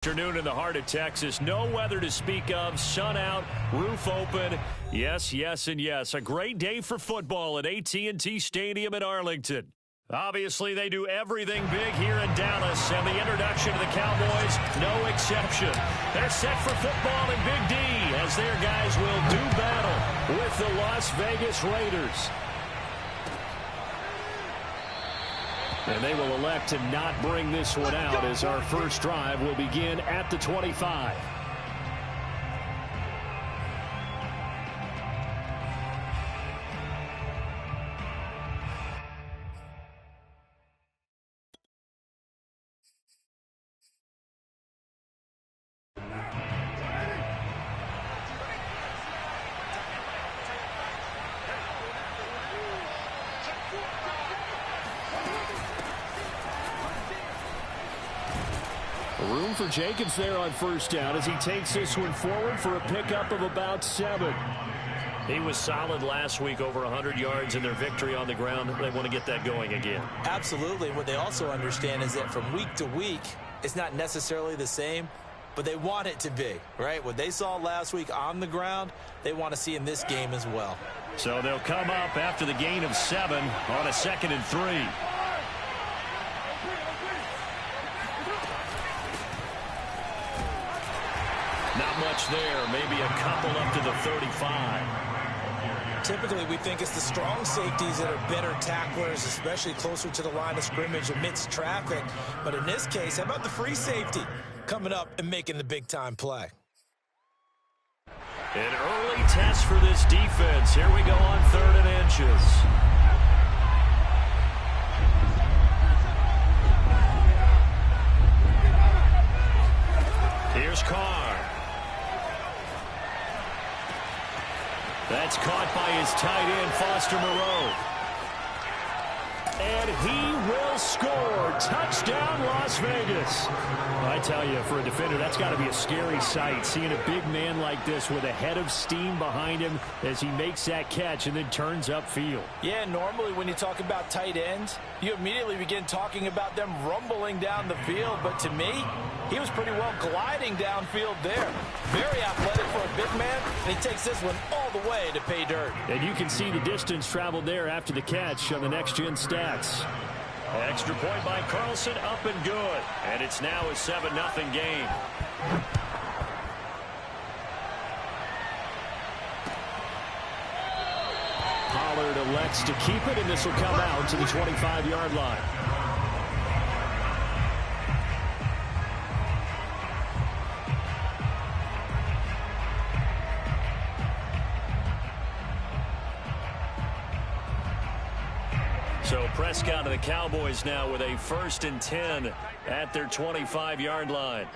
Afternoon in the heart of Texas. No weather to speak of. Sun out, roof open. Yes, yes, and yes. A great day for football at AT&T Stadium in Arlington. Obviously, they do everything big here in Dallas, and the introduction of the Cowboys, no exception. They're set for football in Big D as their guys will do battle with the Las Vegas Raiders. And they will elect to not bring this one out as our first drive will begin at the 25. Room for Jacobs there on first down as he takes this one forward for a pickup of about 7. He was solid last week, over 100 yards in their victory on the ground. They want to get that going again. Absolutely. What they also understand is that from week to week, it's not necessarily the same, but they want it to be, right? What they saw last week on the ground, they want to see in this game as well. So they'll come up after the gain of 7 on a 2nd and 3. Not much there, maybe a couple up to the 35. Typically, we think it's the strong safeties that are better tacklers, especially closer to the line of scrimmage amidst traffic. But in this case, how about the free safety coming up and making the big-time play? An early test for this defense. Here we go on 3rd and inches. Here's Carr. That's caught by his tight end, Foster Moreau. And he will score. Touchdown, Las Vegas. I tell you, for a defender, that's got to be a scary sight, seeing a big man like this with a head of steam behind him as he makes that catch and then turns upfield. Yeah, normally when you talk about tight ends, you immediately begin talking about them rumbling down the field. But to me, he was pretty well gliding downfield there. Very athletic for a big man, and he takes this one all the way to pay dirt. And you can see the distance traveled there after the catch on the next-gen stats. Extra point by Carlson, up and good. And it's now a 7-0 game. Pollard elects to keep it, and this will come out to the 25-yard line. So Prescott and the Cowboys now with a 1st and 10 at their 25-yard line.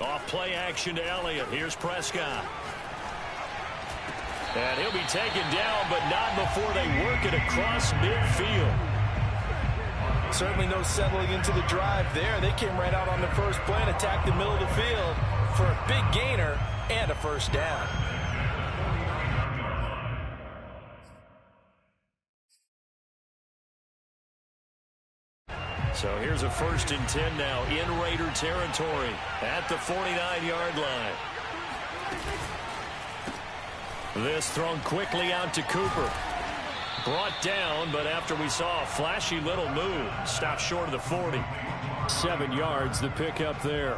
Off play action to Elliott. Here's Prescott. And he'll be taken down, but not before they work it across midfield. Certainly no settling into the drive there. They came right out on the first play and attacked the middle of the field for a big gainer and a 1st down. So here's a 1st and 10 now in Raider territory at the 49-yard line. This thrown quickly out to Cooper. Brought down, but after we saw a flashy little move, stopped short of the 40. 7 yards, the pickup there.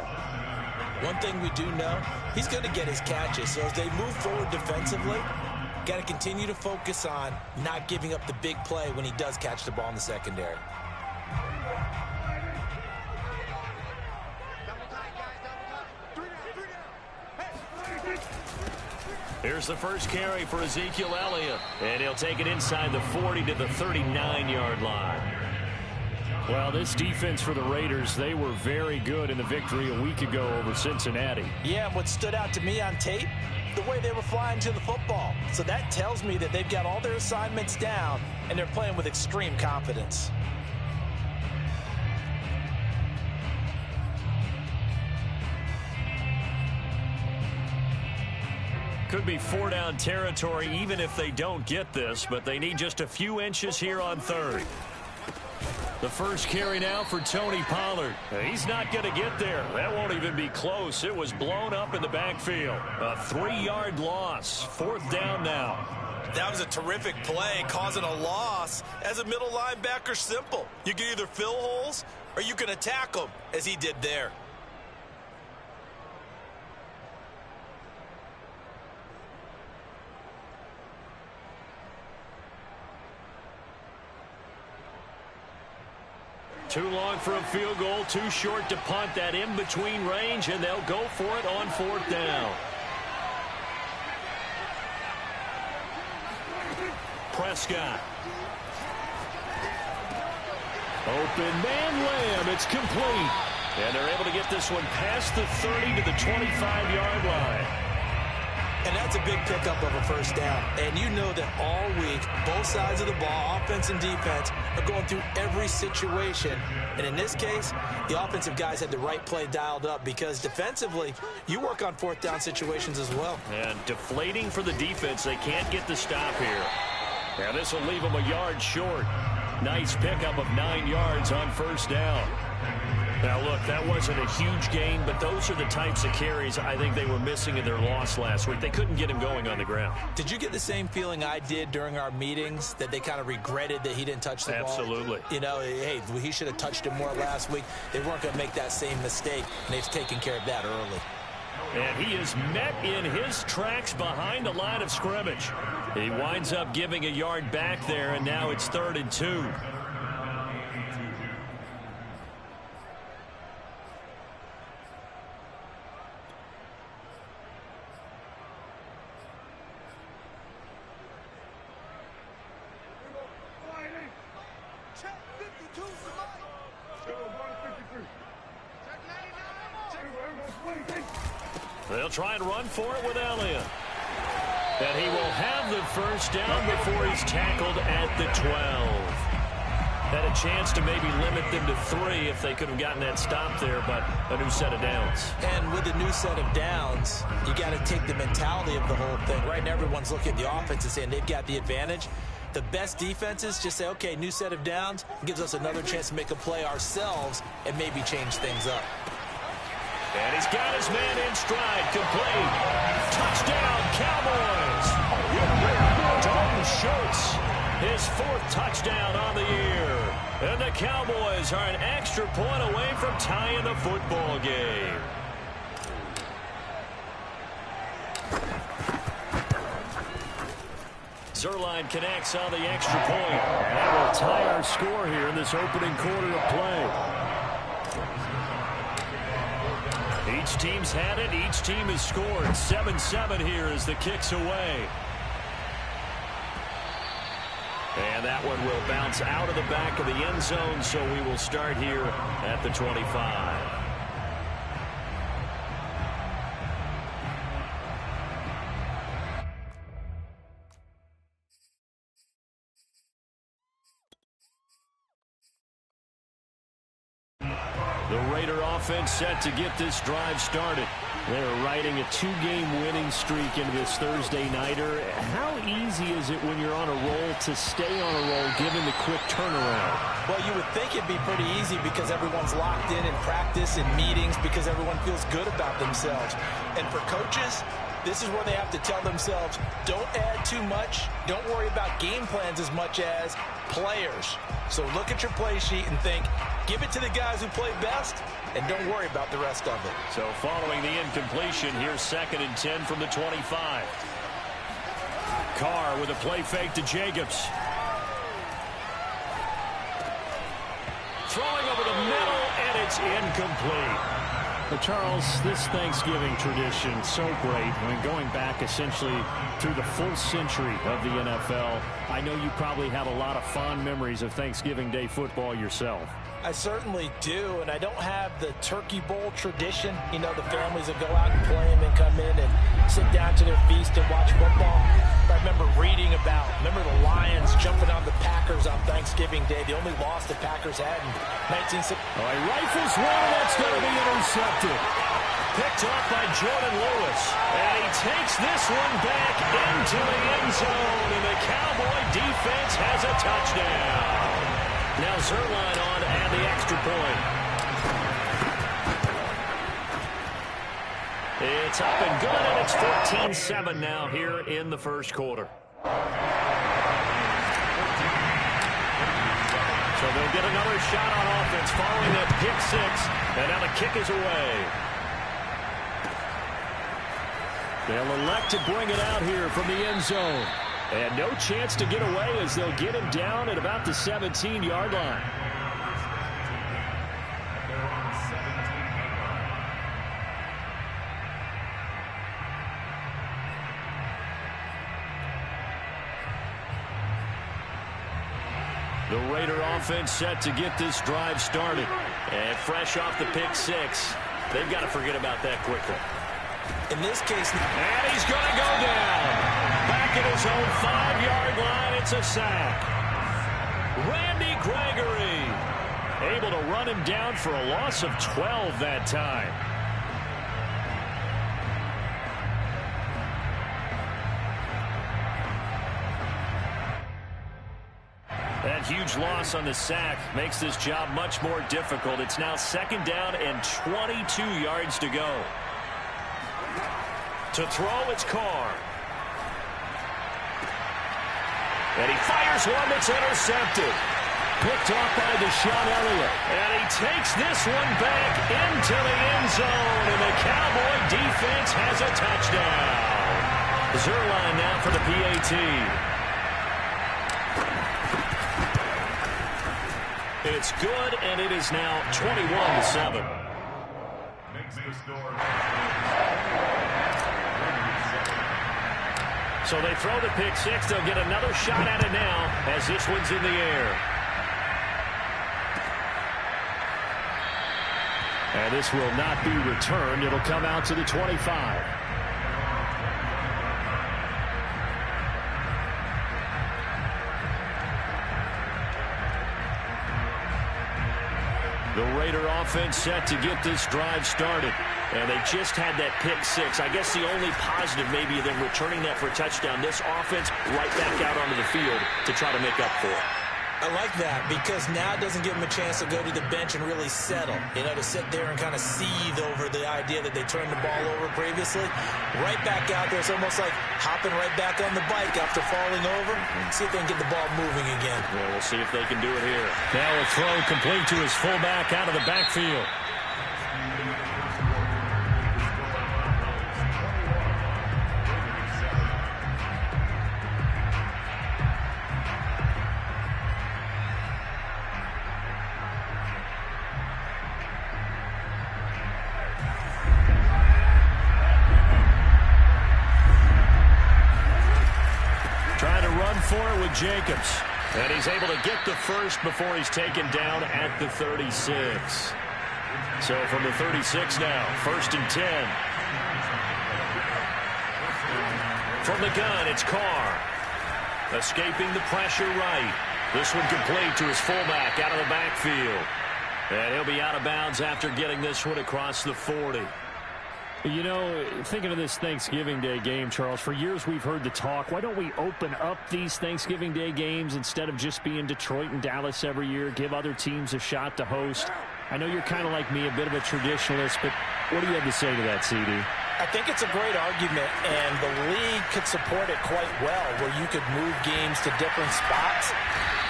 One thing we do know, he's going to get his catches. So as they move forward defensively, got to continue to focus on not giving up the big play when he does catch the ball in the secondary. Here's the first carry for Ezekiel Elliott, and he'll take it inside the 40 to the 39-yard line. Well, this defense for the Raiders, they were very good in the victory a week ago over Cincinnati. Yeah, and what stood out to me on tape, the way they were flying to the football. So that tells me that they've got all their assignments down, and they're playing with extreme confidence. Could be 4-down territory even if they don't get this, but they need just a few inches here on 3rd. The first carry now for Tony Pollard. He's not going to get there. That won't even be close. It was blown up in the backfield. A 3-yard loss. 4th down now. That was a terrific play, causing a loss. As a middle linebacker, simple. You can either fill holes or you can attack them, as he did there. Too long for a field goal, too short to punt. That in-between range, and they'll go for it on 4th down. Prescott. Open man, Lamb. It's complete. And they're able to get this one past the 30 to the 25-yard line. And that's a big pickup of a first down. And you know that all week, both sides of the ball, offense and defense, are going through every situation. And in this case, the offensive guys had the right play dialed up because defensively, you work on 4th down situations as well. And deflating for the defense. They can't get the stop here. Now this will leave them a yard short. Nice pickup of 9 yards on 1st down. Now, look, that wasn't a huge gain, but those are the types of carries I think they were missing in their loss last week. They couldn't get him going on the ground. Did you get the same feeling I did during our meetings, that they kind of regretted that he didn't touch the ball? Absolutely. You know, hey, he should have touched it more last week. They weren't going to make that same mistake, and they've taken care of that early. And he is met in his tracks behind the line of scrimmage. He winds up giving a yard back there, and now it's 3rd and 2. They'll try and run for it with Elliott. And he will have the first down before he's tackled at the 12. Had a chance to maybe limit them to 3 if they could have gotten that stop there, but a new set of downs. And with a new set of downs, you got to take the mentality of the whole thing. Right now, everyone's looking at the offense and saying they've got the advantage. The best defenses just say, okay, new set of downs. It gives us another chance to make a play ourselves and maybe change things up. And he's got his man in stride, complete. Touchdown, Cowboys. Dalton Schultz, his 4th touchdown on the year. And the Cowboys are an extra point away from tying the football game. Zuerlein connects on the extra point. That will tie our score here in this opening quarter of play. Each team's had it. Each team has scored. 7-7 here as the kick's away. And that one will bounce out of the back of the end zone, so we will start here at the 25. The Raider offense set to get this drive started. They're riding a 2-game winning streak into this Thursday nighter. How easy is it when you're on a roll to stay on a roll given the quick turnaround? Well, you would think it'd be pretty easy because everyone's locked in practice and meetings because everyone feels good about themselves. And for coaches, this is where they have to tell themselves, don't add too much. Don't worry about game plans as much as players. So look at your play sheet and think, give it to the guys who play best, and don't worry about the rest of it. So following the incompletion, here's 2nd and 10 from the 25. Carr with a play fake to Jacobs. Throwing over the middle, and it's incomplete. Charles, this Thanksgiving tradition, so great. I mean, going back essentially through the full century of the NFL, I know you probably have a lot of fond memories of Thanksgiving Day football yourself. I certainly do, and I don't have the Turkey Bowl tradition. You know, the families that go out and play and then come in and sit down to their feast and watch football. But I remember reading about, the Lions jumping on the Packers on Thanksgiving Day. The only loss the Packers had in 1960. Oh, he rifles one, that's going to be intercepted. Picked off by Jordan Lewis. And he takes this one back into the end zone, and the Cowboy defense has a touchdown. Now Zuerlein on and the extra point. It's up and good, and it's 14-7 now here in the first quarter. So they'll get another shot on offense following that pick six, and now the kick is away. They'll elect to bring it out here from the end zone. And no chance to get away as they'll get him down at about the 17-yard line. The Raider offense set to get this drive started. And fresh off the pick six, they've got to forget about that quickly. In this case, and he's going to go down. Back at his own 5-yard line, it's a sack. Randy Gregory able to run him down for a loss of 12 that time. That huge loss on the sack makes this job much more difficult. It's now second down and 22 yards to go. To throw, it's Carr. And he fires one that's intercepted. Picked off by Deshaun Elliott. And he takes this one back into the end zone. And the Cowboy defense has a touchdown. Zuerlein now for the PAT. It's good, and it is now 21-7. So they throw the pick six. They'll get another shot at it now as this one's in the air. And this will not be returned. It'll come out to the 25. The Raider offense set to get this drive started. And they just had that pick six. I guess the only positive maybe of them returning that for a touchdown. This offense right back out onto the field to try to make up for it. I like that because now it doesn't give them a chance to go to the bench and really settle. You know, to sit there and kind of seethe over the idea that they turned the ball over previously. Right back out there. It's almost like hopping right back on the bike after falling over. See if they can get the ball moving again. Well, we'll see if they can do it here. Now a throw complete to his fullback out of the backfield. For it with Jacobs. And he's able to get the first before he's taken down at the 36. So from the 36 now, 1st and 10. From the gun, it's Carr. Escaping the pressure right. This one complete to his fullback out of the backfield. And he'll be out of bounds after getting this one across the 40. You know, thinking of this Thanksgiving Day game, Charles, for years we've heard the talk, why don't we open up these Thanksgiving Day games instead of just being Detroit and Dallas every year, give other teams a shot to host? I know you're kind of like me, a bit of a traditionalist, but what do you have to say to that, CD? I think it's a great argument, and the league could support it quite well, where you could move games to different spots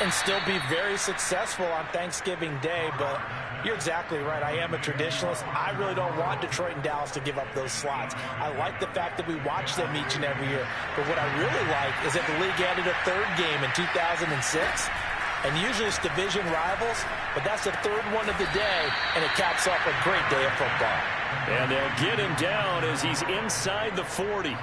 and still be very successful on Thanksgiving Day, but you're exactly right. I am a traditionalist. I really don't want Detroit and Dallas to give up those slots. I like the fact that we watch them each and every year. But what I really like is that the league added a third game in 2006. And usually it's division rivals, but that's the third one of the day, and it caps off a great day of football. And they'll get him down as he's inside the 40.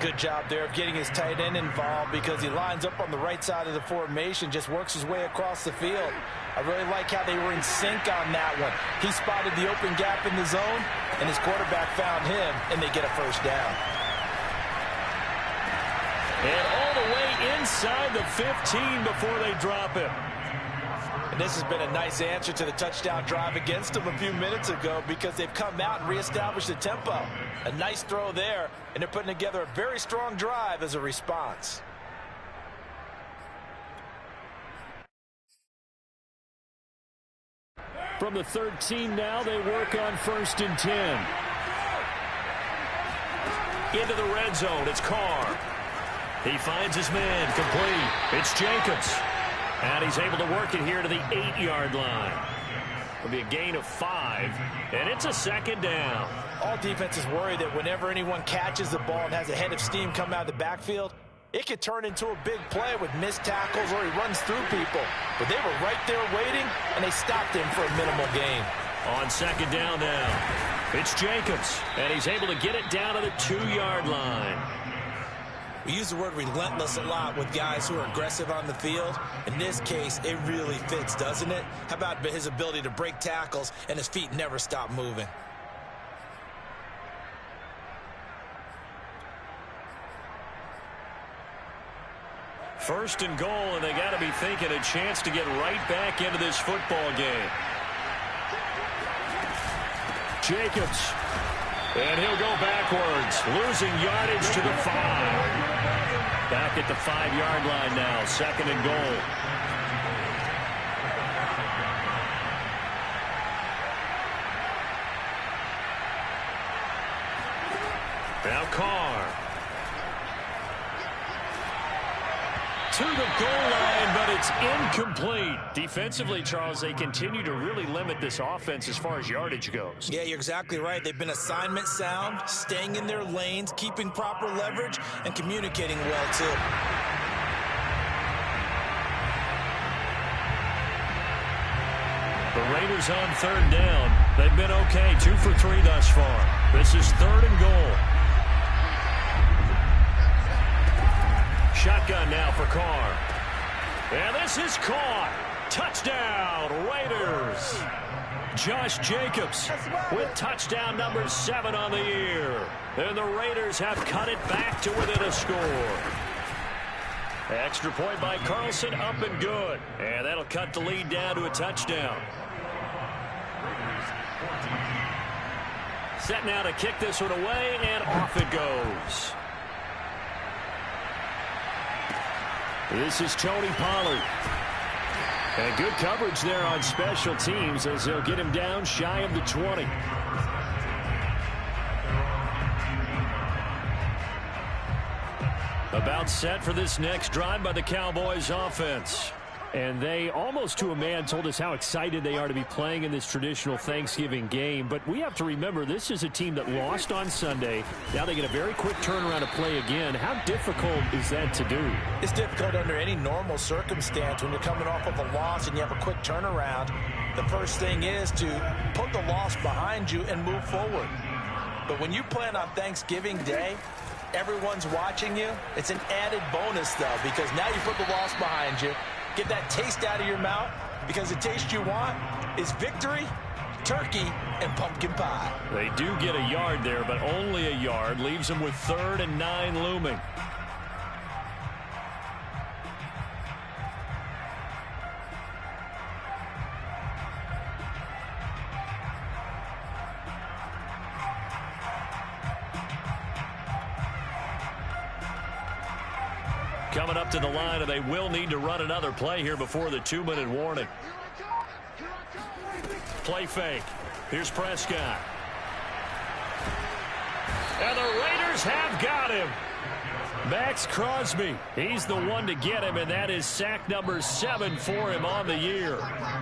Good job there of getting his tight end involved because he lines up on the right side of the formation, just works his way across the field. I really like how they were in sync on that one. He spotted the open gap in the zone, and his quarterback found him, and they get a first down. And all the way inside the 15 before they drop him. And this has been a nice answer to the touchdown drive against them a few minutes ago because they've come out and reestablished the tempo. A nice throw there, and they're putting together a very strong drive as a response. From the 13 now, they work on 1st and 10. Into the red zone, it's Carr. He finds his man, complete. It's Jacobs. And he's able to work it here to the 8-yard line. It'll be a gain of 5, and it's a 2nd down. All defenses worry that whenever anyone catches the ball and has a head of steam come out of the backfield, it could turn into a big play with missed tackles or he runs through people. But they were right there waiting, and they stopped him for a minimal gain. On 2nd down now, it's Jacobs, and he's able to get it down to the 2-yard line. We use the word relentless a lot with guys who are aggressive on the field. In this case, it really fits, doesn't it? How about his ability to break tackles and his feet never stop moving? First and goal, and they got to be thinking a chance to get right back into this football game. Jacobs. And he'll go backwards, losing yardage to the 5. Back at the 5-yard line now, 2nd and goal. Now Carr. To the goal line, but it's incomplete. Defensively, Charles, they continue to really limit this offense as far as yardage goes. Yeah, you're exactly right. They've been assignment sound, staying in their lanes, keeping proper leverage, and communicating well, too. The Raiders on 3rd down. They've been okay, 2 for 3 thus far. This is 3rd and goal. Shotgun now for Carr. And this is caught. Touchdown, Raiders. Josh Jacobs with touchdown number 7 on the year. And the Raiders have cut it back to within a score. Extra point by Carlson, up and good. And that'll cut the lead down to a touchdown. Set now to kick this one away, and off it goes. This is Tony Pollard. And good coverage there on special teams as they'll get him down shy of the 20. About set for this next drive by the Cowboys offense. And they, almost to a man, told us how excited they are to be playing in this traditional Thanksgiving game. But we have to remember, this is a team that lost on Sunday. Now they get a very quick turnaround to play again. How difficult is that to do? It's difficult under any normal circumstance when you're coming off of a loss and you have a quick turnaround. The first thing is to put the loss behind you and move forward. But when you plan on Thanksgiving Day, everyone's watching you. It's an added bonus, though, because now you put the loss behind you. Get that taste out of your mouth, because the taste you want is victory, turkey, and pumpkin pie. They do get a yard there, but only a yard. Leaves them with 3rd and 9 looming. Coming up to the line, and they will need to run another play here before the 2-minute warning. Play fake. Here's Prescott. And the Raiders have got him. Max Crosby. He's the one to get him, and that is sack number 7 for him on the year.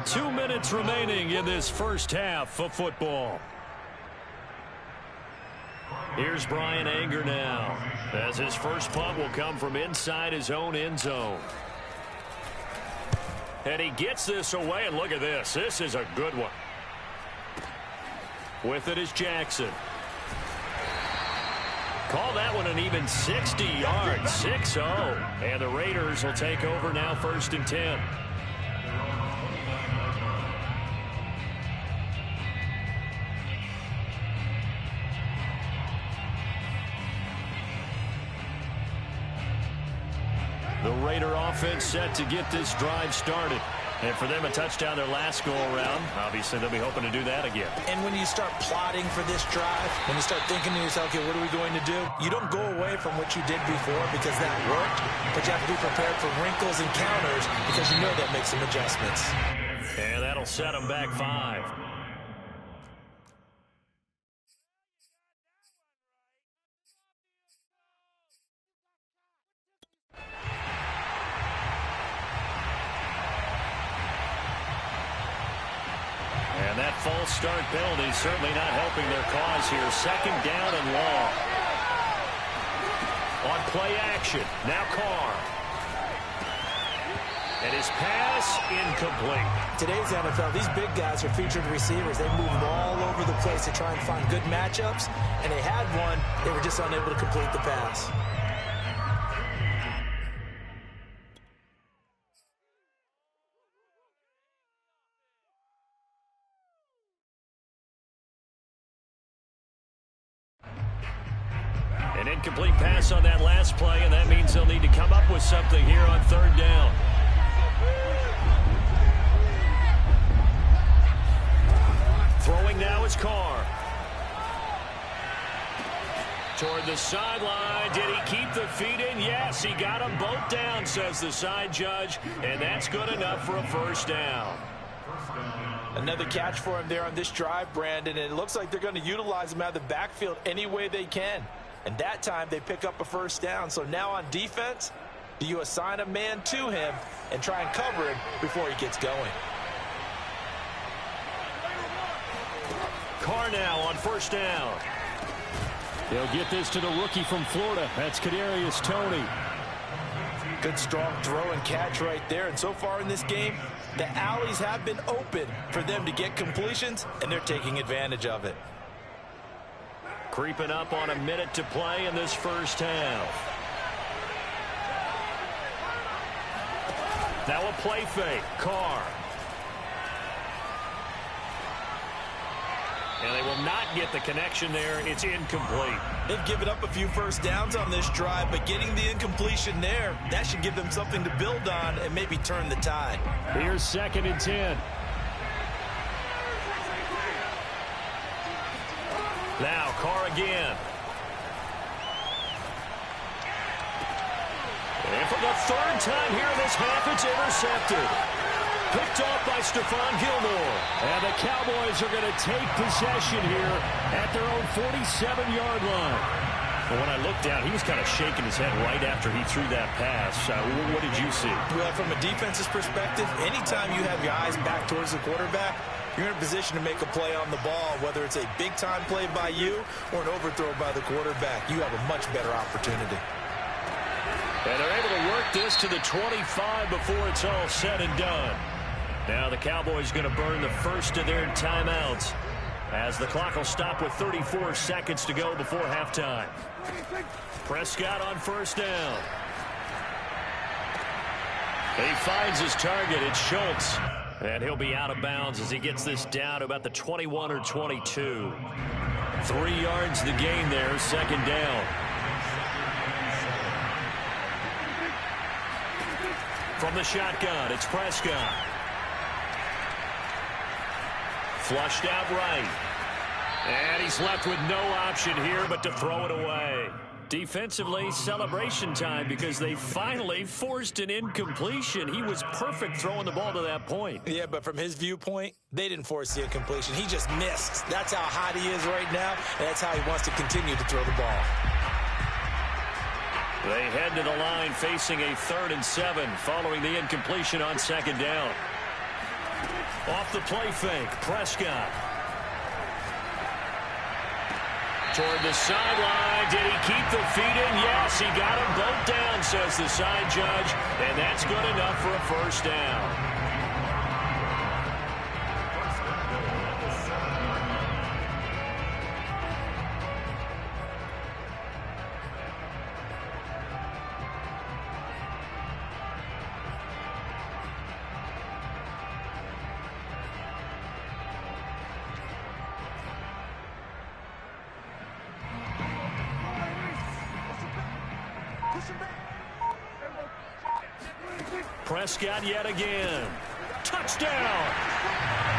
2 minutes remaining in this first half of football. Here's Brian Anger now, as his first punt will come from inside his own end zone. And he gets this away, and look at this. This is a good one. With it is Jackson. Call that one an even 60 yards, 6-0. And the Raiders will take over now, 1st and 10. The Raider offense set to get this drive started. And for them, a touchdown their last go-around. Obviously, they'll be hoping to do that again. And when you start plotting for this drive, when you start thinking to yourself, okay, what are we going to do? You don't go away from what you did before because that worked, but you have to be prepared for wrinkles and counters because you know that makes some adjustments. And that'll set them back 5. And that false start penalty certainly not helping their cause here. 2nd down and long. On play action, now Carr. And his pass incomplete. Today's NFL, these big guys are featured receivers. They move all over the place to try and find good matchups. And they had one, they were just unable to complete the pass. An incomplete pass on that last play, and that means they'll need to come up with something here on 3rd down. Throwing now is Carr. Toward the sideline. Did he keep the feet in? Yes, he got them both down, says the side judge, and that's good enough for a 1st down. Another catch for him there on this drive, Brandon, and it looks like they're going to utilize him out of the backfield any way they can. And that time they pick up a 1st down. So now on defense, do you assign a man to him and try and cover him before he gets going? Carr now on 1st down. They'll get this to the rookie from Florida. That's Kadarius Toney. Good strong throw and catch right there. And so far in this game, the alleys have been open for them to get completions, and they're taking advantage of it. Creeping up on a minute to play in this 1st half. Now a play fake. Carr. And they will not get the connection there. It's incomplete. They've given up a few 1st downs on this drive, but getting the incompletion there, that should give them something to build on and maybe turn the tide. Here's 2nd and 10. Now Carr again. And for the 3rd time here this half, it's intercepted. Picked off by Stephon Gilmore. And the Cowboys are going to take possession here at their own 47-yard line. Well, when I looked down, he was kind of shaking his head right after he threw that pass. What did you see? Well, from a defense's perspective, anytime you have your eyes back towards the quarterback, you're in a position to make a play on the ball, whether it's a big-time play by you or an overthrow by the quarterback. You have a much better opportunity. And they're able to work this to the 25 before it's all said and done. Now the Cowboys going to burn the first of their timeouts as the clock will stop with 34 seconds to go before halftime. Prescott on 1st down. He finds his target. It's Schultz. And he'll be out of bounds as he gets this down to about the 21 or 22. 3 yards the gain there, 2nd down. From the shotgun, it's Prescott. Flushed out right. And he's left with no option here but to throw it away. Defensively, celebration time because they finally forced an incompletion. He was perfect throwing the ball to that point. Yeah, but from his viewpoint, they didn't force the incompletion. He just missed. That's how hot he is right now, and that's how he wants to continue to throw the ball. They head to the line facing a 3rd and 7 following the incompletion on 2nd down. Off the play fake, Prescott. Toward the sideline. Did he keep the feet in? Yes, he got them both down, says the side judge. And that's good enough for a 1st down. Prescott yet again. Touchdown!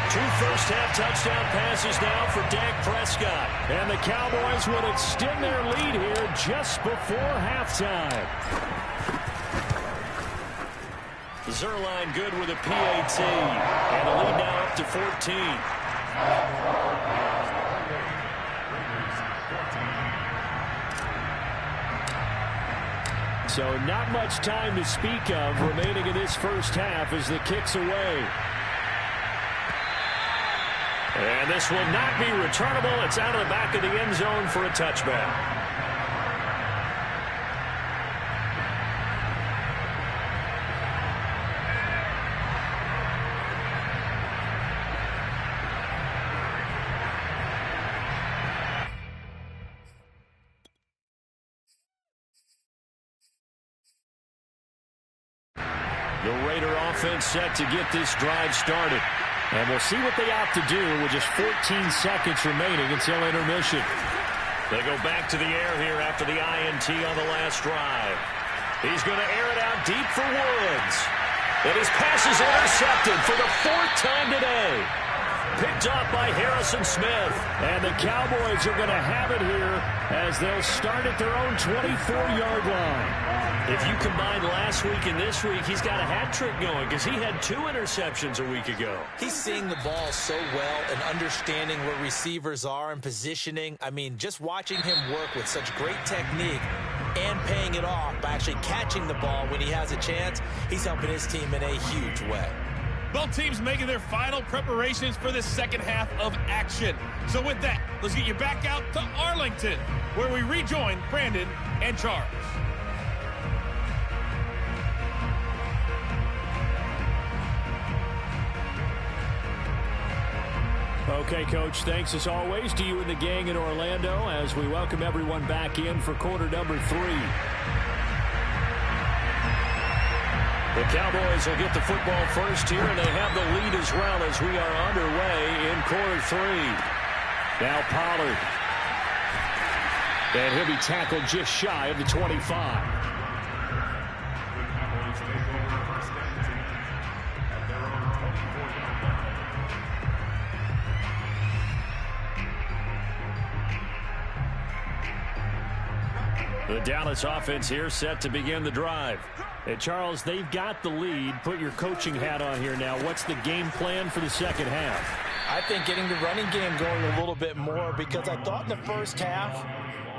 2 first-half touchdown passes now for Dak Prescott. And the Cowboys would extend their lead here just before halftime. Zuerlein good with a PAT. And the lead now up to 14. So not much time to speak of remaining in this first half as the kick's away. And this will not be returnable. It's out of the back of the end zone for a touchback. The Raider offense set to get this drive started. And we'll see what they opt to do with just 14 seconds remaining until intermission. They go back to the air here after the INT on the last drive. He's going to air it out deep for Woods. And his pass is intercepted for the 4th time today. Picked off by Harrison Smith. And the Cowboys are going to have it here as they'll start at their own 24-yard line. If you combine last week and this week, he's got a hat trick going because he had 2 interceptions a week ago. He's seeing the ball so well and understanding where receivers are and positioning. I mean, just watching him work with such great technique and paying it off by actually catching the ball when he has a chance, he's helping his team in a huge way. Both teams making their final preparations for this second half of action. So with that, let's get you back out to Arlington, where we rejoin Brandon and Charles. Okay, Coach, thanks as always to you and the gang in Orlando as we welcome everyone back in for quarter number 3. The Cowboys will get the football first here, and they have the lead as well as we are underway in quarter 3. Now Pollard. And he'll be tackled just shy of the 25. The Dallas offense here set to begin the drive. And Charles, they've got the lead. Put your coaching hat on here now. What's the game plan for the second half? I think getting the running game going a little bit more because I thought in the first half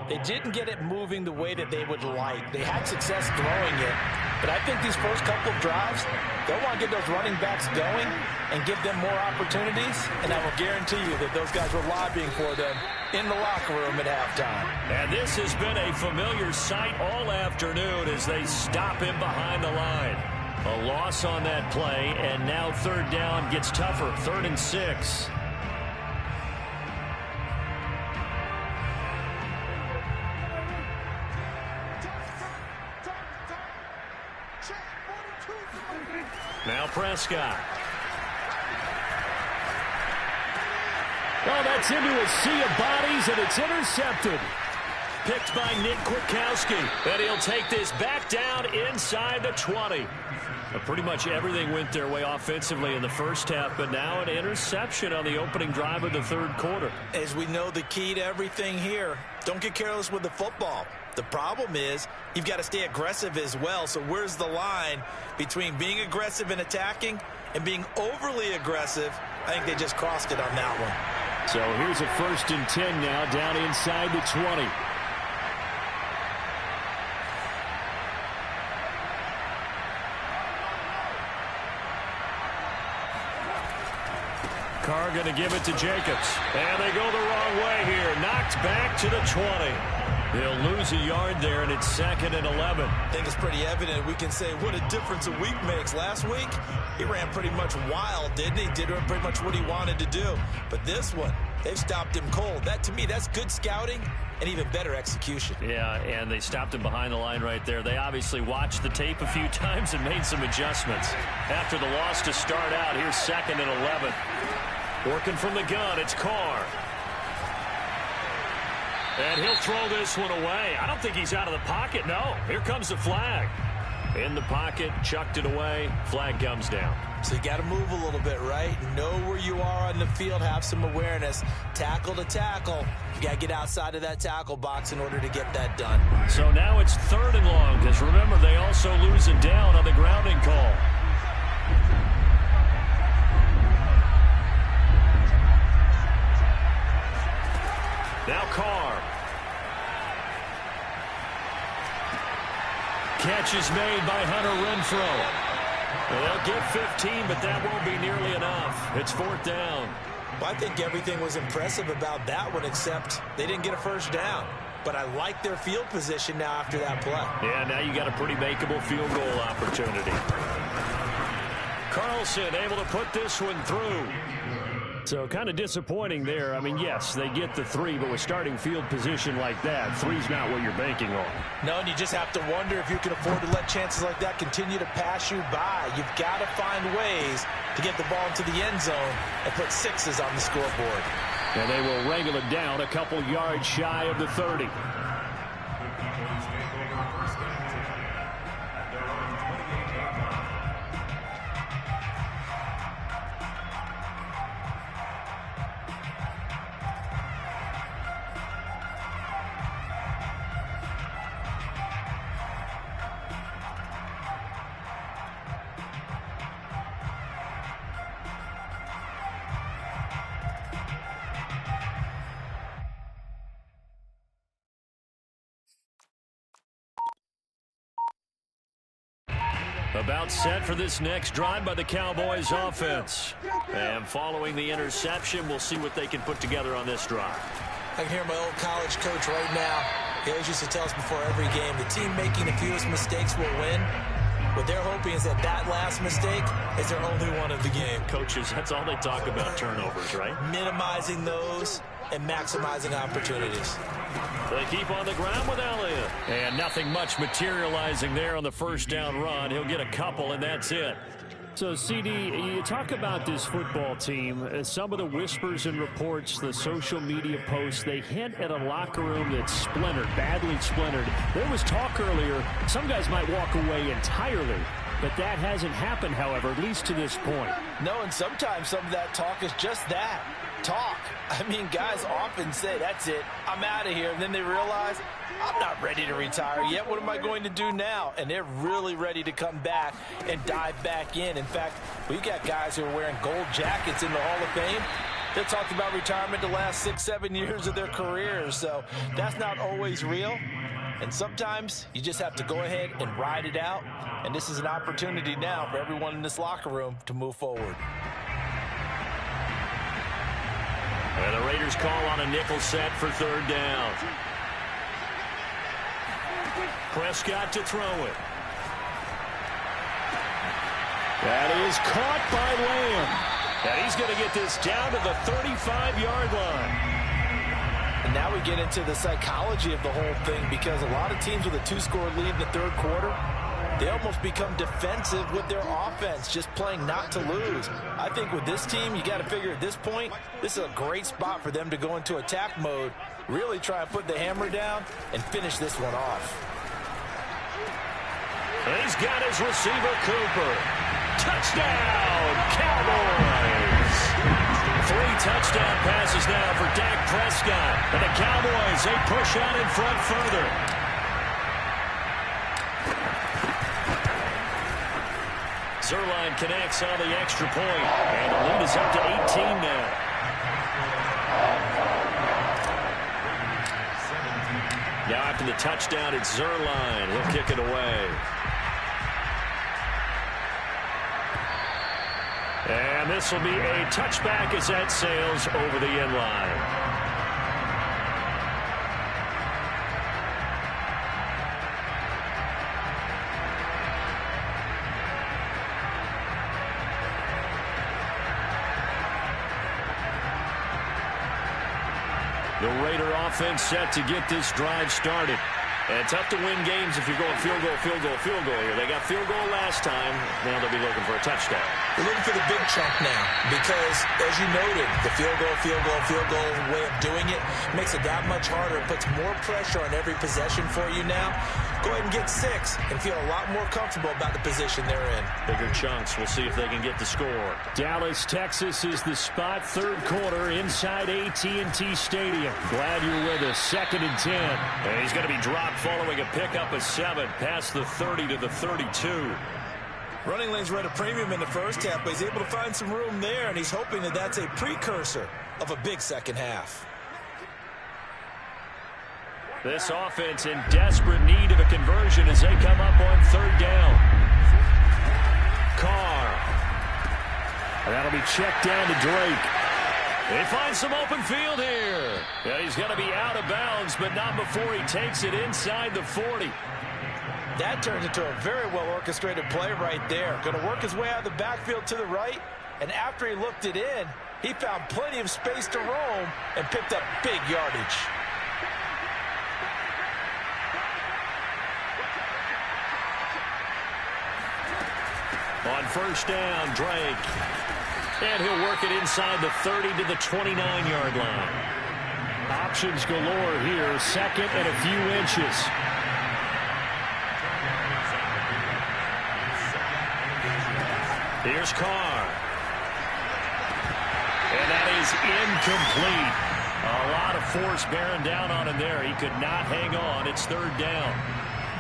they didn't get it moving the way that they would like. They had success throwing it, but I think these first couple of drives, they'll want to get those running backs going and give them more opportunities, and I will guarantee you that those guys were lobbying for them in the locker room at halftime. And this has been a familiar sight all afternoon as they stop him behind the line. A loss on that play, and now third down gets tougher, 3rd and 6. Now Prescott. Oh, that's into a sea of bodies, and it's intercepted. Picked by Nick Kwiatkowski. And he'll take this back down inside the 20. Pretty much everything went their way offensively in the first half, but now an interception on the opening drive of the third quarter. As we know, the key to everything here, don't get careless with the football. The problem is you've got to stay aggressive as well. So where's the line between being aggressive and attacking and being overly aggressive? I think they just crossed it on that one. So here's a 1st and 10 now down inside the 20. Carr going to give it to Jacobs. And they go the wrong way here. Knocked back to the 20. They'll lose a yard there, and it's 2nd and 11. I think it's pretty evident. We can say what a difference a week makes. Last week, he ran pretty much wild, didn't he? Did pretty much what he wanted to do. But this one, they've stopped him cold. That, to me, that's good scouting and even better execution. Yeah, and they stopped him behind the line right there. They obviously watched the tape a few times and made some adjustments. After the loss to start out, here's 2nd and 11. Working from the gun, it's Carr. And he'll throw this one away. I don't think he's out of the pocket. No, here comes the flag. In the pocket, chucked it away. Flag comes down. So you got to move a little bit, right? Know where you are on the field. Have some awareness. Tackle to tackle. You got to get outside of that tackle box in order to get that done. So now it's 3rd and long because remember they also lose it down on the grounding call. Now Carr. Catch is made by Hunter Renfrow. They'll get 15, but that won't be nearly enough. It's 4th down. Well, I think everything was impressive about that one, except they didn't get a first down. But I like their field position now after that play. Yeah, now you got a pretty makeable field goal opportunity. Carlson able to put this one through. So kind of disappointing there. I mean, yes, they get the 3, but with starting field position like that, 3's not what you're banking on. No, and you just have to wonder if you can afford to let chances like that continue to pass you by. You've got to find ways to get the ball into the end zone and put 6s on the scoreboard. And they will wrangle it down a couple yards shy of the 30. About set for this next drive by the Cowboys offense. And following the interception, we'll see what they can put together on this drive. I can hear my old college coach right now. He always used to tell us before every game, the team making the fewest mistakes will win. What they're hoping is that that last mistake is their only one of the game. Coaches, that's all they talk about, turnovers, right? Minimizing those and maximizing opportunities. They keep on the ground with Elliott. And nothing much materializing there on the first down run. He'll get a couple, and that's it. So, CD, you talk about this football team. Some of the whispers and reports, the social media posts, they hint at a locker room that's splintered, badly splintered. There was talk earlier, some guys might walk away entirely. But that hasn't happened, however, at least to this point. No, and sometimes some of that talk is just that. Talk. I mean, guys often say, that's it, I'm out of here. And then they realize, I'm not ready to retire yet. What am I going to do now? And they're really ready to come back and dive back in. In fact, we got guys who are wearing gold jackets in the Hall of Fame. They talked about retirement the last 6-7 years of their careers. So that's not always real. And sometimes you just have to go ahead and ride it out. And this is an opportunity now for everyone in this locker room to move forward. And the Raiders call on a nickel set for 3rd down. Prescott to throw it. That is caught by Lamb. And he's going to get this down to the 35-yard line. And now we get into the psychology of the whole thing, because a lot of teams with a 2-score lead in the 3rd quarter, they almost become defensive with their offense, just playing not to lose. I think with this team, you got to figure at this point, this is a great spot for them to go into attack mode, really try and put the hammer down and finish this one off. And he's got his receiver, Cooper. Touchdown, Cowboys! 3 touchdown passes now for Dak Prescott. And the Cowboys, they push out in front further. Zuerlein connects on the extra point, and the lead is up to 18 now. Now after the touchdown, it's Zuerlein. He'll kick it away. And this will be a touchback as that sails over the end line. The Raider offense set to get this drive started. And tough to win games if you're going field goal, field goal, field goal here. They got field goal last time. Now they'll be looking for a touchdown. They're looking for the big chunk now because, as you noted, the field goal way of doing it makes it that much harder. It puts more pressure on every possession for you now. Go ahead and get 6 and feel a lot more comfortable about the position they're in. Bigger chunks. We'll see if they can get the score. Dallas, Texas is the spot. 3rd quarter inside AT&T Stadium. Glad you're with us. 2nd and 10. And he's going to be dropped following a pickup of 7 past the 30 to the 32. Running lanes were at a premium in the first half, but he's able to find some room there, and he's hoping that that's a precursor of a big second half. This offense in desperate need of a conversion as they come up on third down. Carr. And that'll be checked down to Drake. They find some open field here. Yeah, he's going to be out of bounds, but not before he takes it inside the 40. That turns into a very well-orchestrated play right there. Going to work his way out of the backfield to the right, and after he looked it in, he found plenty of space to roam and picked up big yardage. On first down, Drake. And he'll work it inside the 30 to the 29-yard line. Options galore here, second and a few inches. Here's Carr. And that is incomplete. A lot of force bearing down on him there. He could not hang on. It's third down.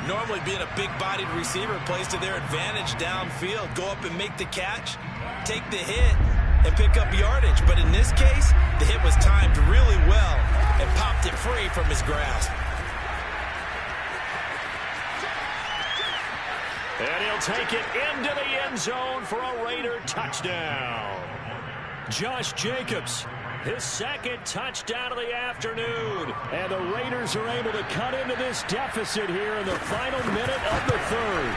Normally being a big-bodied receiver plays to their advantage downfield. Go up and make the catch, take the hit, and pick up yardage. But in this case, the hit was timed really well and popped it free from his grasp. And he'll take it into the end zone for a Raider touchdown. Josh Jacobs, his second touchdown of the afternoon. And the Raiders are able to cut into this deficit here in the final minute of the third.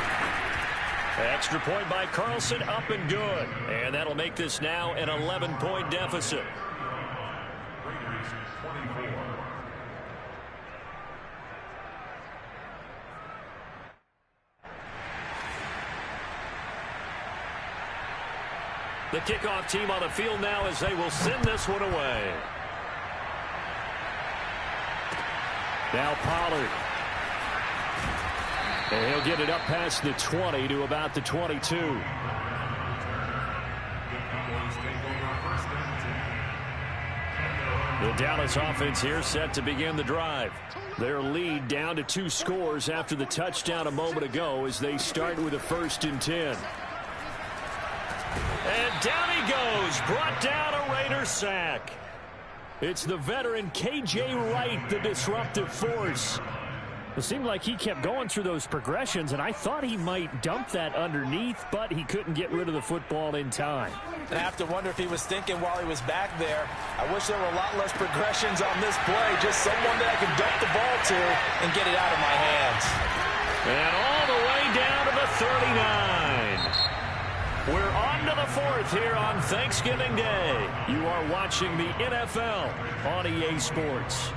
Extra point by Carlson, up and good. And that'll make this now an 11-point deficit. The kickoff team on the field now as they will send this one away. Now Pollard. And he'll get it up past the 20 to about the 22. The Dallas offense here set to begin the drive. Their lead down to 2 scores after the touchdown a moment ago as they start with a 1st and 10. And down he goes, brought down a Raider sack. It's the veteran K.J. Wright, the disruptive force. It seemed like he kept going through those progressions, and I thought he might dump that underneath, but he couldn't get rid of the football in time. And I have to wonder if he was thinking while he was back there, I wish there were a lot less progressions on this play, just someone that I can dump the ball to and get it out of my hands. And all the way down to the 39. We're on to the 4th here on Thanksgiving Day. You are watching the NFL on EA Sports.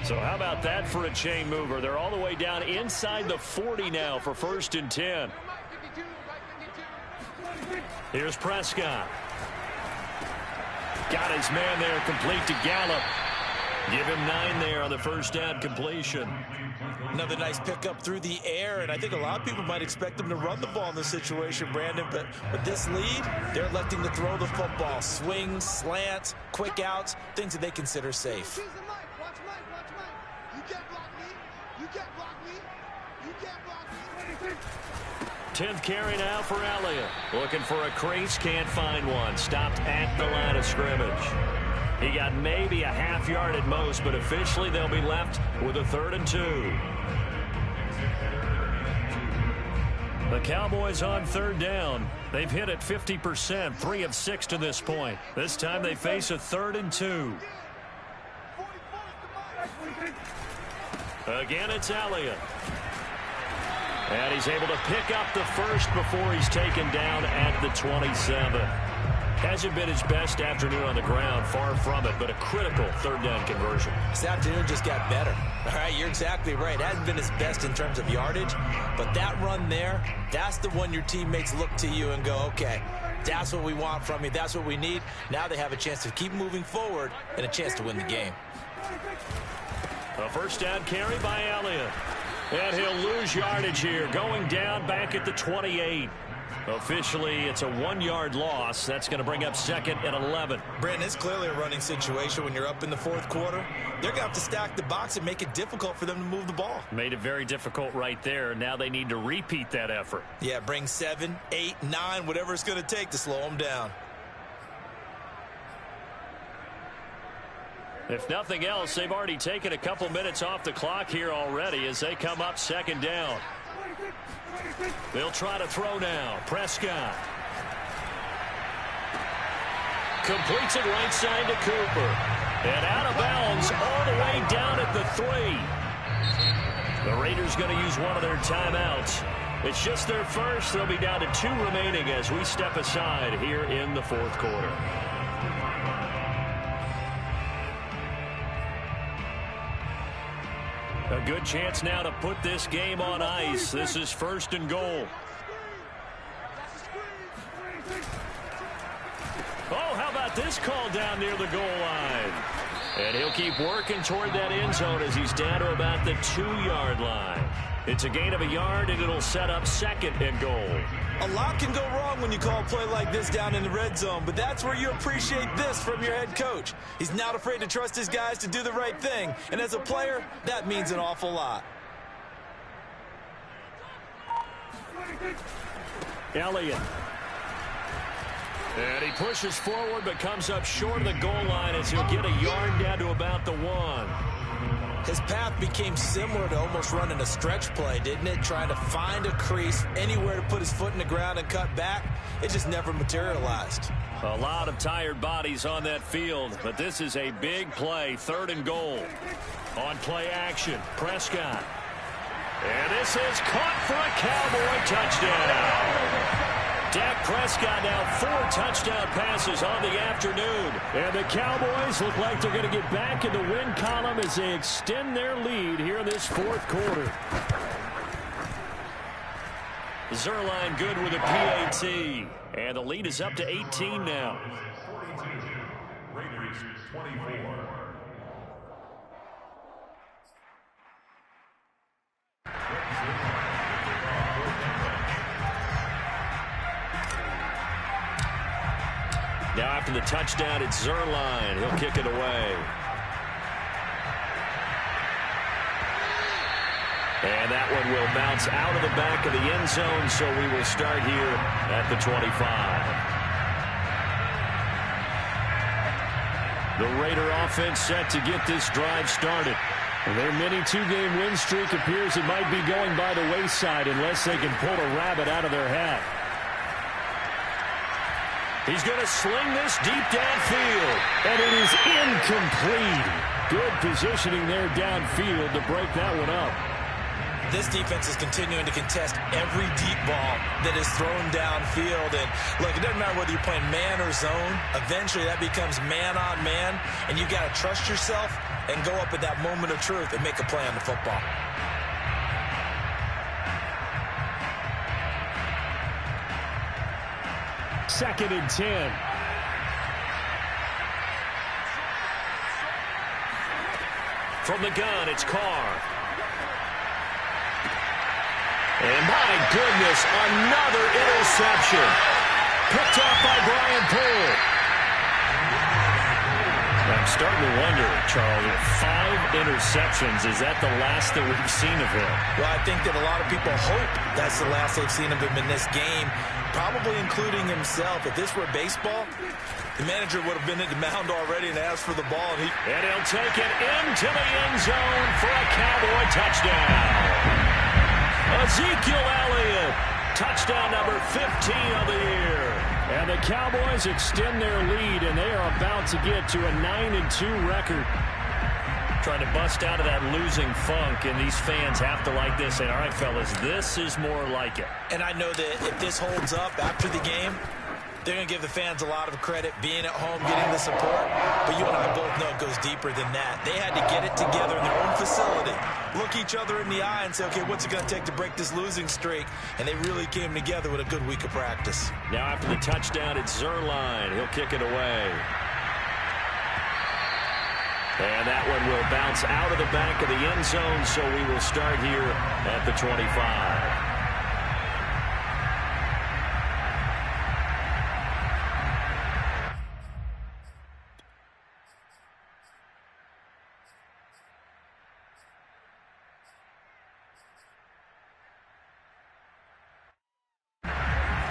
So how about that for a chain mover? They're all the way down inside the 40 now for 1st and 10. Here's Prescott. Got his man there, complete to Gallup. Give him 9 there on the first down completion. Another nice pickup through the air, and I think a lot of people might expect them to run the ball in this situation, Brandon, but with this lead, they're electing to throw the football. Swings, slants, quick outs, things that they consider safe. Watch Mike. You can't block me. You can't block me. You can't block me. 10th carry now for Elliott. Looking for a crease, can't find one. Stopped at the line of scrimmage. He got maybe a half yard at most, but officially they'll be left with a 3rd and 2. The Cowboys on 3rd down. They've hit it 50%, 3 of 6 to this point. This time they face a 3rd and 2. Again, it's Elliott. And he's able to pick up the first before he's taken down at the 27. Hasn't been his best afternoon on the ground, far from it, but a critical 3rd down conversion. This afternoon just got better. All right, you're exactly right. Hasn't been his best in terms of yardage, but that run there, that's the one your teammates look to you and go, okay, that's what we want from you. That's what we need. Now they have a chance to keep moving forward and a chance to win the game. A 1st down carry by Elliott. And he'll lose yardage here, going down back at the 28. Officially, it's a 1-yard loss. That's going to bring up 2nd and 11. Brandon, it's clearly a running situation when you're up in the 4th quarter. They're going to have to stack the box and make it difficult for them to move the ball. Made it very difficult right there. Now they need to repeat that effort. Yeah, bring 7, 8, 9, whatever it's going to take to slow them down. If nothing else, they've already taken a couple minutes off the clock here already as they come up 2nd down. They'll try to throw now. Prescott. Completes it right side to Cooper. And out of bounds all the way down at the 3. The Raiders going to use one of their timeouts. It's just their first. They'll be down to 2 remaining as we step aside here in the 4th quarter. A good chance now to put this game on ice. This is 1st and goal. Oh, how about this call down near the goal line? And he'll keep working toward that end zone as he's down to about the 2-yard line. It's a gain of a yard, and it'll set up 2nd and goal. A lot can go wrong when you call a play like this down in the red zone, but that's where you appreciate this from your head coach. He's not afraid to trust his guys to do the right thing, and as a player, that means an awful lot. Elliott. And he pushes forward but comes up short of the goal line as he'll get a yard down to about the 1. His path became similar to almost running a stretch play, didn't it? Trying to find a crease, anywhere to put his foot in the ground and cut back. It just never materialized. A lot of tired bodies on that field, but this is a big play, 3rd and goal. On play action, Prescott. And this is caught for a Cowboy touchdown. Dak Prescott now 4 touchdown passes on the afternoon. And the Cowboys look like they're going to get back in the win column as they extend their lead here in this 4th quarter. Zuerlein good with a PAT. And the lead is up to 18 now. Raiders 24. Now after the touchdown, it's Zuerlein. He'll kick it away. And that one will bounce out of the back of the end zone, so we will start here at the 25. The Raider offense set to get this drive started. Their mini 2-game win streak appears it might be going by the wayside unless they can pull a rabbit out of their hat. He's going to sling this deep downfield, and it is incomplete. Good positioning there downfield to break that one up. This defense is continuing to contest every deep ball that is thrown downfield. And look, it doesn't matter whether you're playing man or zone. Eventually that becomes man on man, and you got to trust yourself and go up at that moment of truth and make a play on the football. Second and 10. From the gun, it's Carr. And my goodness, another interception. Picked off by Brian Poole. I'm starting to wonder, Charlie, 5 interceptions, is that the last that we've seen of him? Well, I think that a lot of people hope that's the last they've seen of him in this game, probably including himself. If this were baseball, the manager would have been at the mound already and asked for the ball. And he'll take it into the end zone for a Cowboy touchdown. Ezekiel Elliott, touchdown number 15 of the year. And the Cowboys extend their lead, and they are about to get to a 9-2 record. Trying to bust out of that losing funk, and these fans have to like this. And all right, fellas, this is more like it. And I know that if this holds up after the game, they're going to give the fans a lot of credit, being at home, getting the support. But you and I both know it goes deeper than that. They had to get it together in their own facility, look each other in the eye and say, okay, what's it going to take to break this losing streak? And they really came together with a good week of practice. Now after the touchdown, it's Zuerlein. He'll kick it away. And that one will bounce out of the back of the end zone, so we will start here at the 25.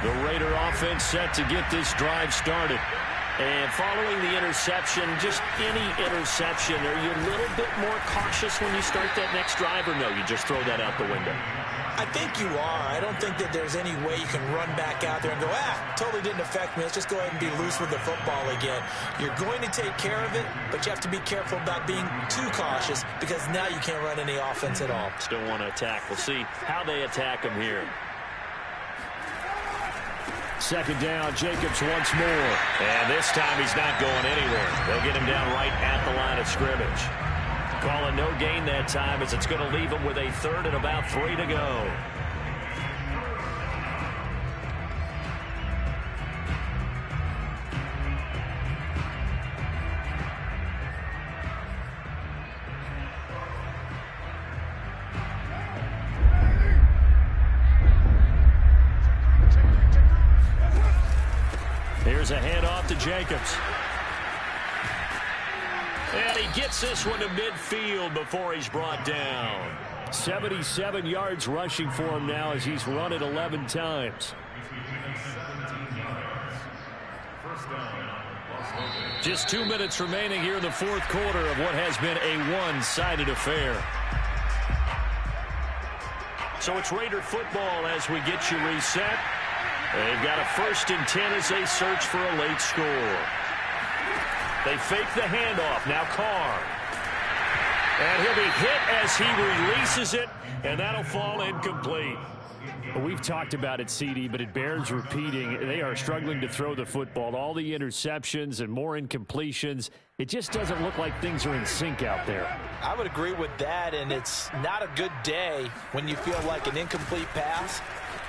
The Raider offense set to get this drive started. And following the interception, just any interception, are you a little bit more cautious when you start that next drive, or no, you just throw that out the window? I think you are. I don't think that there's any way you can run back out there and go, totally didn't affect me. Let's just go ahead and be loose with the football again. You're going to take care of it, but you have to be careful about being too cautious because now you can't run any offense at all. Still want to attack. We'll see how they attack them here. Second down, Jacobs once more. And this time he's not going anywhere. They'll get him down right at the line of scrimmage. Calling no gain that time as it's going to leave him with a third and about 3 to go. Here's a handoff to Jacobs. And he gets this one to midfield before he's brought down. 77 yards rushing for him now as he's run it 11 times. Just 2 minutes remaining here in the fourth quarter of what has been a one-sided affair. So it's Raider football as we get you reset. They've got a 1st and 10 as they search for a late score. They fake the handoff. Now Carr. And he'll be hit as he releases it, and that'll fall incomplete. We've talked about it, CD, but it bears repeating. They are struggling to throw the football. All the interceptions and more incompletions. It just doesn't look like things are in sync out there. I would agree with that, and it's not a good day when you feel like an incomplete pass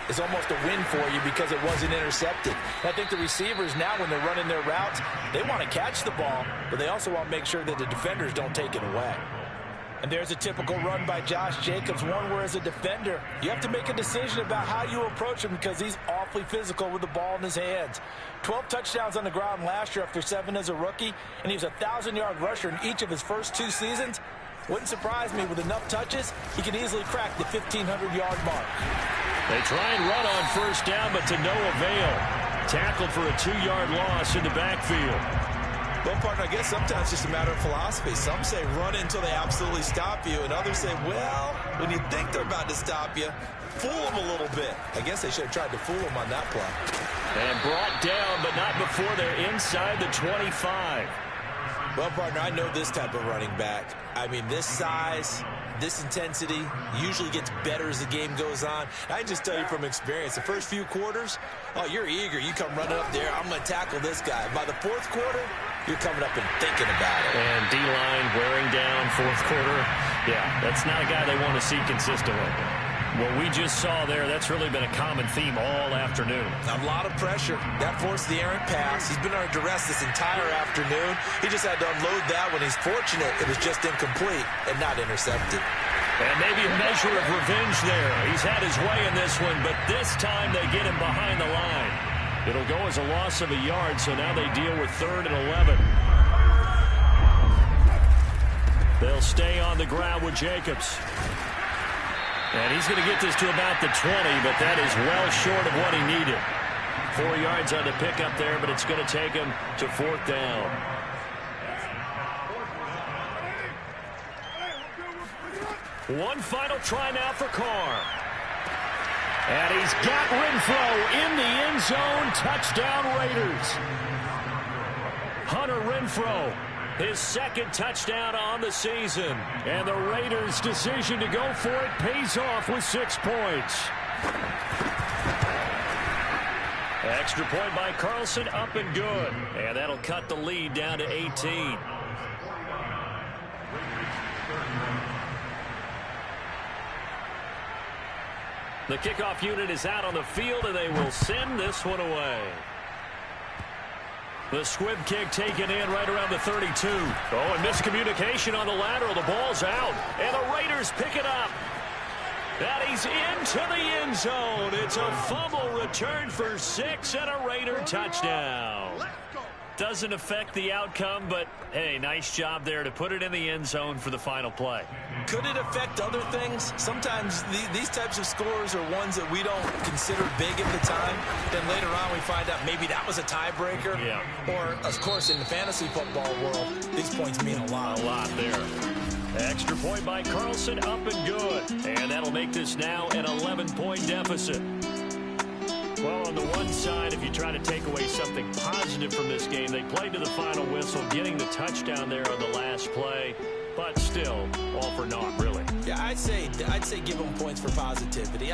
is almost a win for you because it wasn't intercepted. And I think the receivers now, when they're running their routes, they want to catch the ball, but they also want to make sure that the defenders don't take it away. And there's a typical run by Josh Jacobs, one where as a defender, you have to make a decision about how you approach him because he's awfully physical with the ball in his hands. 12 touchdowns on the ground last year after 7 as a rookie, and he was a 1,000-yard rusher in each of his first 2 seasons. Wouldn't surprise me with enough touches, he can easily crack the 1,500-yard mark. They try and run on first down, but to no avail. Tackled for a 2-yard loss in the backfield. Well, partner, I guess sometimes it's just a matter of philosophy. Some say run until they absolutely stop you, and others say, well, when you think they're about to stop you, fool them a little bit. I guess they should have tried to fool them on that play. And brought down, but not before they're inside the 25. Well, partner, I know this type of running back. I mean, this size, this intensity usually gets better as the game goes on. I can just tell you from experience, the first few quarters, oh, you're eager. You come running up there, I'm going to tackle this guy. By the fourth quarter, you're coming up and thinking about it. And D-line wearing down fourth quarter. Yeah, that's not a guy they want to see consistently. What we just saw there, that's really been a common theme all afternoon. A lot of pressure. That forced the errant pass. He's been under duress this entire afternoon. He just had to unload that when he's fortunate it was just incomplete and not intercepted. And maybe a measure of revenge there. He's had his way in this one, but this time they get him behind the line. It'll go as a loss of a yard, so now they deal with 3rd and 11. They'll stay on the ground with Jacobs. And he's going to get this to about the 20, but that is well short of what he needed. 4 yards on the pickup there, but it's going to take him to 4th down. One final try now for Carr. And he's got Renfrow in the end zone. Touchdown, Raiders. Hunter Renfrow, his 2nd touchdown on the season. And the Raiders' decision to go for it pays off with 6 points. Extra point by Carlson, up and good. And that'll cut the lead down to 18. The kickoff unit is out on the field, and they will send this one away. The squib kick taken in right around the 32. Oh, and miscommunication on the lateral. The ball's out, and the Raiders pick it up. And he's into the end zone. It's a fumble return for 6 and a Raider touchdown. Doesn't affect the outcome, but, hey, nice job there to put it in the end zone for the final play. Could it affect other things? Sometimes these types of scores are ones that we don't consider big at the time. Then later on we find out maybe that was a tiebreaker. Yeah. Or, of course, in the fantasy football world, these points mean a lot. A lot there. Extra point by Carlson, up and good. And that'll make this now an 11-point deficit. Well, on the one side, if you try to take away something positive from this game, they played to the final whistle, getting the touchdown there on the last play. But still, all for naught, really. Yeah, I'd say give them points for positivity.